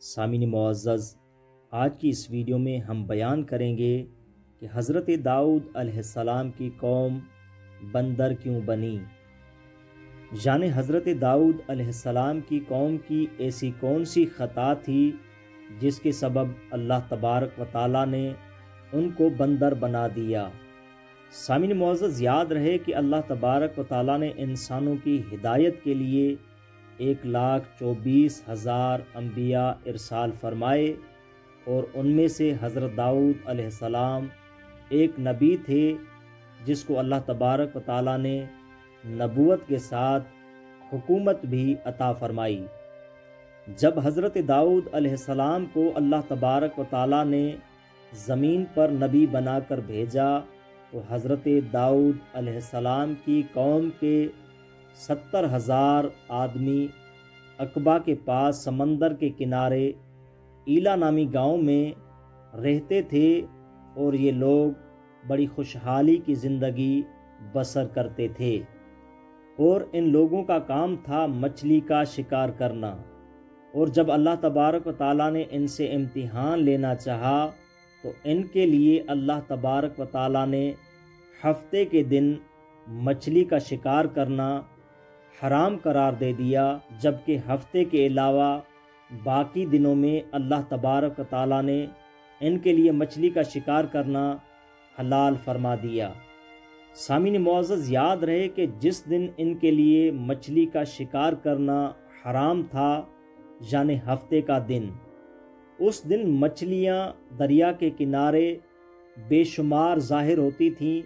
سامعین معزز، آج کی اس ویڈیو میں ہم بیان کریں گے کہ حضرت داؤد علیہ السلام کی قوم بندر کیوں بنی۔ یعنی حضرت داؤد علیہ السلام کی قوم کی ایسی کون سی خطا تھی جس کے سبب اللہ تبارک و تعالیٰ نے ان کو بندر بنا دیا۔ سامعین معزز، یاد رہے کہ اللہ تبارک و تعالیٰ نے انسانوں کی ہدایت کے لیے 1,24,000 انبیاء ارسال فرمائے، اور ان میں سے حضرت داؤد علیہ السلام ایک نبی تھے جس کو اللہ تبارک و تعالیٰ نے نبوت کے ساتھ حکومت بھی عطا فرمائی۔ جب حضرت داؤد علیہ السلام کو اللہ تبارک و تعالیٰ نے زمین پر نبی بنا کر بھیجا تو حضرت داؤد علیہ السلام کی قوم کے 70,000 آدمی عقبہ کے پاس سمندر کے کنارے ایلا نامی گاؤں میں رہتے تھے، اور یہ لوگ بڑی خوشحالی کی زندگی بسر کرتے تھے، اور ان لوگوں کا کام تھا مچھلی کا شکار کرنا۔ اور جب اللہ تبارک و تعالیٰ نے ان سے امتحان لینا چاہا تو ان کے لیے اللہ تبارک و تعالیٰ نے ہفتے کے دن مچھلی کا شکار کرنا حرام قرار دے دیا، جبکہ ہفتے کے علاوہ باقی دنوں میں اللہ تبارک و تعالیٰ نے ان کے لیے مچھلی کا شکار کرنا حلال فرما دیا۔ سامعین معزز، یاد رہے کہ جس دن ان کے لیے مچھلی کا شکار کرنا حرام تھا، یعنی ہفتے کا دن، اس دن مچھلیاں دریا کے کنارے بے شمار ظاہر ہوتی تھیں،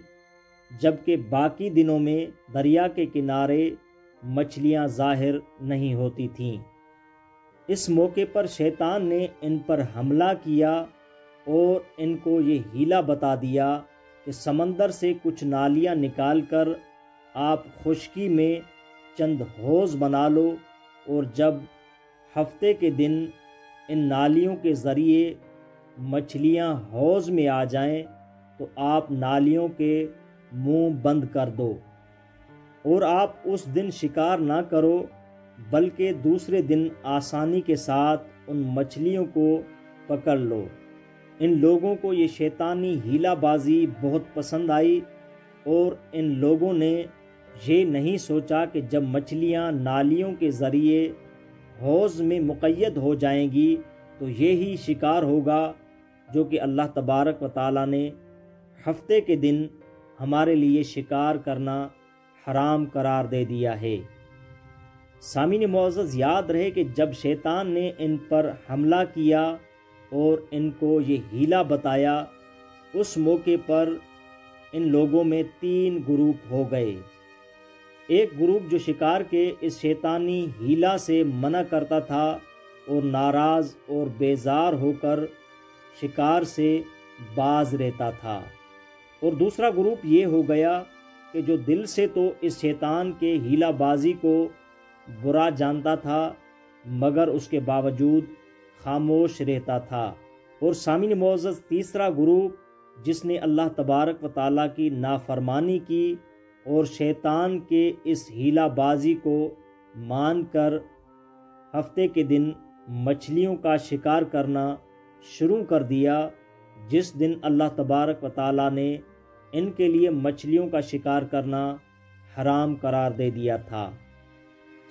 جبکہ باقی دنوں میں دریا کے کنارے مچھلیاں ظاہر نہیں ہوتی تھیں۔ اس موقع پر شیطان نے ان پر حملہ کیا اور ان کو یہ ہیلا بتا دیا کہ سمندر سے کچھ نالیاں نکال کر آپ خشکی میں چند حوض بنا لو، اور جب ہفتے کے دن ان نالیوں کے ذریعے مچھلیاں حوض میں آ جائیں تو آپ نالیوں کے منہ بند کر دو، اور آپ اس دن شکار نہ کرو، بلکہ دوسرے دن آسانی کے ساتھ ان مچھلیوں کو پکڑ لو۔ ان لوگوں کو یہ شیطانی ہیلا بازی بہت پسند آئی، اور ان لوگوں نے یہ نہیں سوچا کہ جب مچھلیاں نالیوں کے ذریعے حوض میں مقید ہو جائیں گی تو یہی شکار ہوگا جو کہ اللہ تبارک و تعالیٰ نے ہفتے کے دن ہمارے لیے شکار کرنا حرام قرار دے دیا ہے۔ سامعین معزز، یاد رہے کہ جب شیطان نے ان پر حملہ کیا اور ان کو یہ ہیلا بتایا، اس موقع پر ان لوگوں میں 3 گروپ ہو گئے۔ ایک گروپ جو شکار کے اس شیطانی ہیلا سے منع کرتا تھا اور ناراض اور بیزار ہو کر شکار سے باز رہتا تھا، اور دوسرا گروپ یہ ہو گیا کہ جو دل سے تو اس شیطان کے ہیلا بازی کو برا جانتا تھا مگر اس کے باوجود خاموش رہتا تھا، اور سامعین معزز تیسرا گروپ جس نے اللہ تبارک و تعالیٰ کی نافرمانی کی اور شیطان کے اس ہیلا بازی کو مان کر ہفتے کے دن مچھلیوں کا شکار کرنا شروع کر دیا، جس دن اللہ تبارک و تعالیٰ نے ان کے لیے مچھلیوں کا شکار کرنا حرام قرار دے دیا تھا۔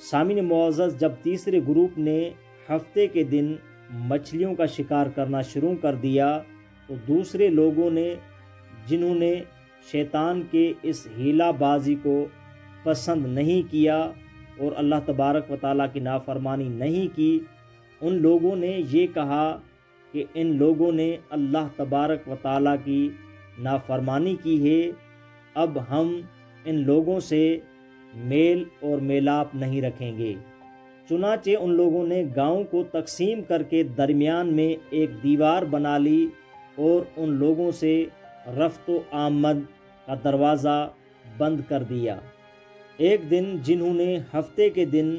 سامعین معزز، جب تیسرے گروپ نے ہفتے کے دن مچھلیوں کا شکار کرنا شروع کر دیا تو دوسرے لوگوں نے، جنہوں نے شیطان کے اس ہیلا بازی کو پسند نہیں کیا اور اللہ تبارک و تعالیٰ کی نافرمانی نہیں کی، ان لوگوں نے یہ کہا کہ ان لوگوں نے اللہ تبارک و تعالیٰ کی نافرمانی کی ہے، اب ہم ان لوگوں سے میل اور میلاپ نہیں رکھیں گے۔ چنانچہ ان لوگوں نے گاؤں کو تقسیم کر کے درمیان میں ایک دیوار بنا لی اور ان لوگوں سے رفت و آمد کا دروازہ بند کر دیا۔ ایک دن جنہوں نے ہفتے کے دن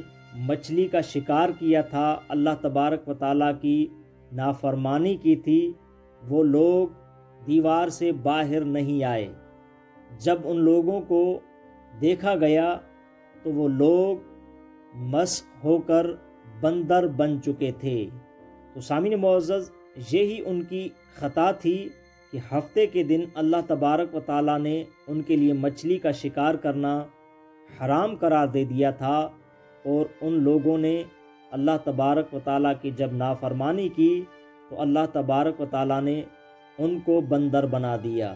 مچھلی کا شکار کیا تھا، اللہ تبارک و تعالیٰ کی نافرمانی کی تھی، وہ لوگ دیوار سے باہر نہیں آئے۔ جب ان لوگوں کو دیکھا گیا تو وہ لوگ مسخ ہو کر بندر بن چکے تھے، تو سامعین معزز، یہی ان کی خطا تھی کہ ہفتے کے دن اللہ تبارک و تعالیٰ نے ان کے لیے مچھلی کا شکار کرنا حرام قرار دے دیا تھا، اور ان لوگوں نے اللہ تبارک و تعالیٰ کی جب نافرمانی کی تو اللہ تبارک و تعالیٰ نے ان کو بندر بنا دیا۔